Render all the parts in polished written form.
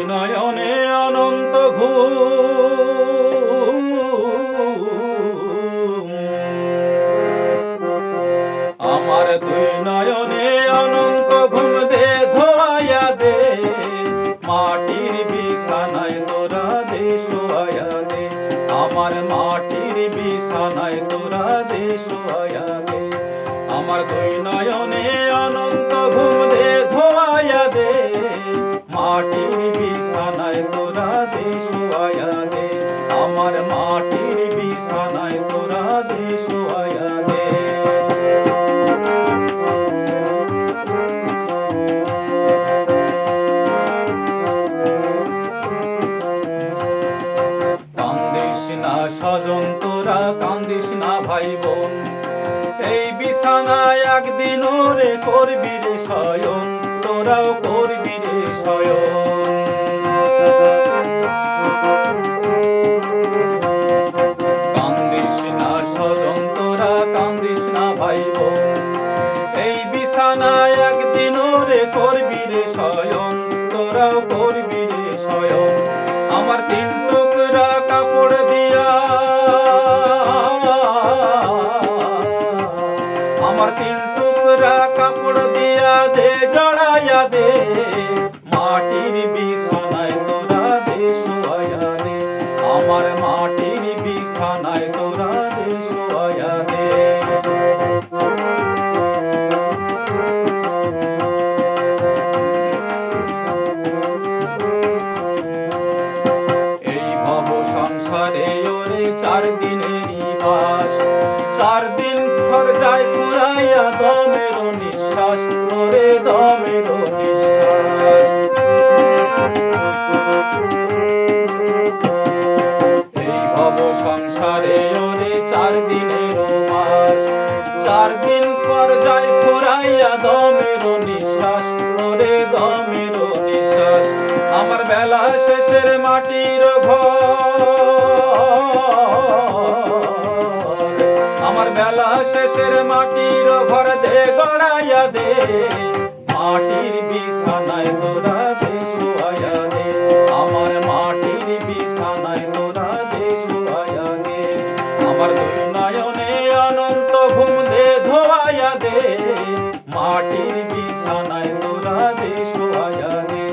নয়নে অনন্ত ঘুম, আমার দুই নয়নে অনন্ত ঘুম দে ধোয়া দে, মাটির বিছানায় তোরা দে শোয়া দে, আমার মাটির বিছানায় তোরা দে শোয়া দে। আমার দুই নয়নে অনন্ত ঘুম দে ধোয়া দে, মাটির বিছানায় তোরা দে শোয়া দে, আমার মাটির বিছানায় তোরা দে শোয়া দে। কান্দিস না স্বজন তোরা, কান্দিস না ভাই বোন, এই বিছানায় একদিন ওরে করবি রে শয়ন, তোরাও করবি রে শয়ন। কান্দিস না স্বজন তোরা, কান্দিস না ভাই বোন, এই বিছানায় একদিন ওরে করবি রে শয়ন, তোরাও করবি রে শয়ন। আমার তিন টুকরা কাপড় দিয়া, আমার তিন টুকরা কাপড় দিয়া দে জড়াইয়া দে, মাটির বিছানায় তোরা দে শোয়া দে, আমার মাটির বিছানায় তোরা দে শোয়া দে। এই ভব সংসারে ওরে 4 দিনেরই বাস, 4 দিন পর যায় ফুরাইয়া দমের নিঃশ্বাস, ওরে দমের নিঃশ্বাস। এই ভব সংসারে ওরে 4 দিনের বাস, 4 দিন পর যায় ফুরাইয়া দমের নিঃশ্বাস, ওরে দমের নিঃশ্বাস। আমার বেলা শেষের মাটির ঘর, আমার বেলা শেষের মাটির ঘর দে গড়াইয়া দে, মাটির বিছানায় তোরা দে শোয়া দে, আমার মাটির বিছানায় তোরা দে শোয়া দে। আমার দুই নয়নে অনন্ত ঘুম দে ধোয়া দে, মাটির বিছানায় তোরা দে শোয়া দে,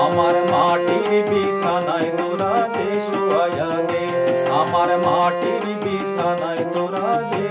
আমার মাটির বিছানায় তোরা দে শোয়া দে, আমার মাটির বিছানায় তোরা দে